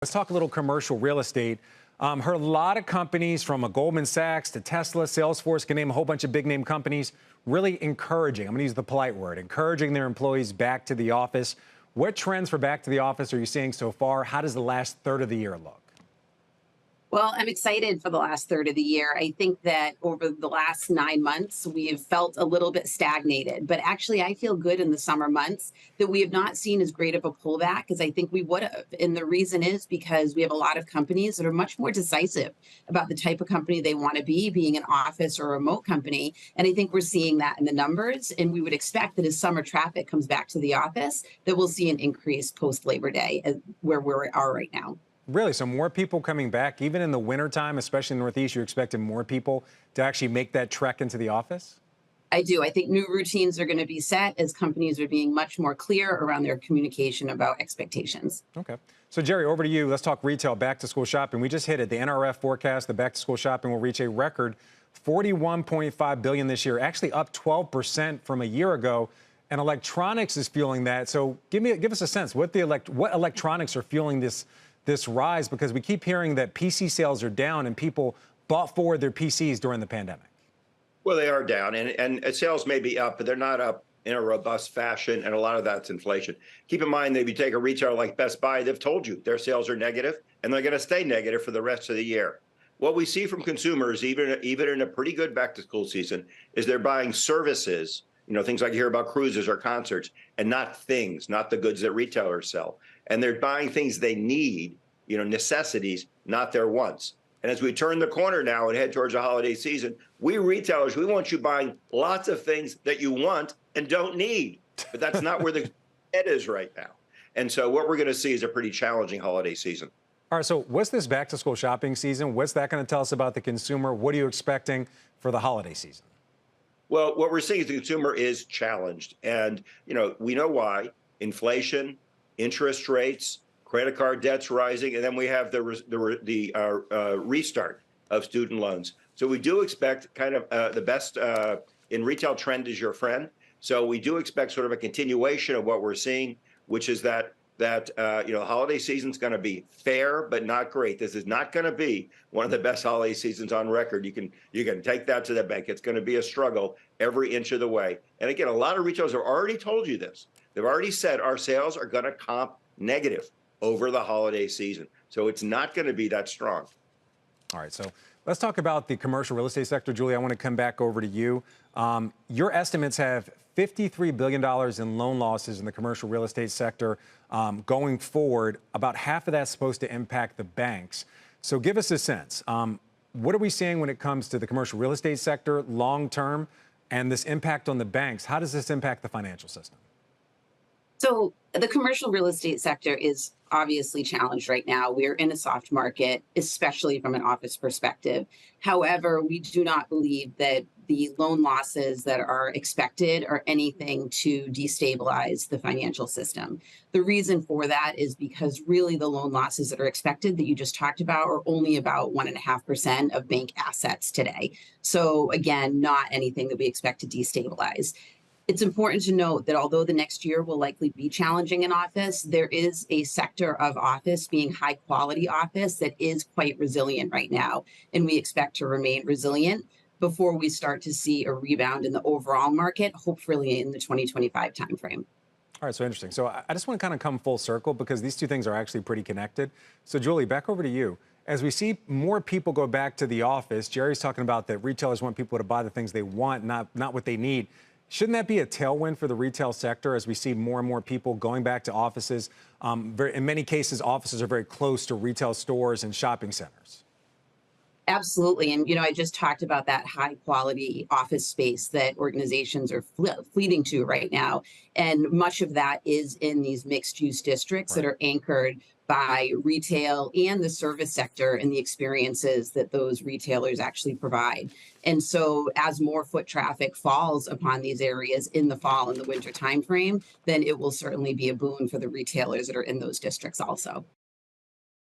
Let's talk a little commercial real estate. Heard a lot of companies from a Goldman Sachs to Tesla, Salesforce, can name a whole bunch of big name companies, really encouraging, I'm going to use the polite word, encouraging their employees back to the office. What trends for back to the office are you seeing so far? How does the last third of the year look? Well, I'm excited for the last third of the year. I think that over the last 9 months, we have felt a little bit stagnated. But actually, I feel good in the summer months that we have not seen as great of a pullback as I think we would have. And the reason is because we have a lot of companies that are much more decisive about the type of company they want to be, being an office or a remote company. And I think we're seeing that in the numbers. And we would expect that as summer traffic comes back to the office, that we'll see an increase post Labor Day where we are right now. Really, so more people coming back, even in the wintertime, especially in the Northeast, you're expecting more people to actually make that trek into the office? I do. I think new routines are going to be set as companies are being much more clear around their communication about expectations. Okay. So, Jerry, over to you. Let's talk retail, back to school shopping. We just hit it. The NRF forecast, the back to school shopping will reach a record $41.5 billion this year, actually up 12% from a year ago. And electronics is fueling that. So give us a sense. What electronics are fueling this rise? Because we keep hearing that PC sales are down and people bought forward their PCs during the pandemic. Well, they are down, and sales may be up, but they're not up in a robust fashion, and a lot of that's inflation. Keep in mind that if you take a retailer like Best Buy, they've told you their sales are negative, and they're going to stay negative for the rest of the year. What we see from consumers, even in a pretty good back-to-school season, is they're buying services, things like you hear about cruises or concerts, and not things, not the goods that retailers sell. And they're buying things they need, necessities, not their wants. And as we turn the corner now and head towards the holiday season, we retailers, we want you buying lots of things that you want and don't need. But that's not where the head is right now. And so what we're going to see is a pretty challenging holiday season. All right, so what's this back to school shopping season? What's that going to tell us about the consumer? What are you expecting for the holiday season? Well, what we're seeing is the consumer is challenged. And, we know why. Inflation, interest rates, credit card debts rising, and then we have the restart of student loans. So we do expect kind of the best in retail, trend is your friend. So we do expect sort of a continuation of what we're seeing, which is that holiday season's going to be fair but not great. This is not going to be one of the best holiday seasons on record. You can take that to the bank. It's going to be a struggle every inch of the way. And again, a lot of retailers have already told you this. They've already said our sales are going to comp negative over the holiday season. So it's not going to be that strong. All right, so let's talk about the commercial real estate sector. Julie, I want to come back over to you. Your estimates have $53 billion in loan losses in the commercial real estate sector going forward. About half of that's supposed to impact the banks. So give us a sense. What are we seeing when it comes to the commercial real estate sector long term and this impact on the banks? How does this impact the financial system? So the commercial real estate sector is obviously challenged right now. We're in a soft market, especially from an office perspective. However, we do not believe that the loan losses that are expected are anything to destabilize the financial system. The reason for that is because really the loan losses that are expected that you just talked about are only about 1.5% of bank assets today. So again, not anything that we expect to destabilize. It's important to note that although the next year will likely be challenging in office, there is a sector of office, being high quality office, that is quite resilient right now. And we expect to remain resilient before we start to see a rebound in the overall market, hopefully in the 2025 timeframe. All right, so interesting. So I just want to kind of come full circle because these two things are actually pretty connected. So Julie, back over to you. As we see more people go back to the office, Jerry's talking about that retailers want people to buy the things they want, not what they need. Shouldn't that be a tailwind for the retail sector as we see more and more people going back to offices? In many cases, offices are very close to retail stores and shopping centers. Absolutely. And, I just talked about that high quality office space that organizations are fleeting to right now. And much of that is in these mixed use districts that are anchored by retail and the service sector and the experiences that those retailers actually provide. And so as more foot traffic falls upon these areas in the fall and the winter timeframe, then it will certainly be a boon for the retailers that are in those districts also.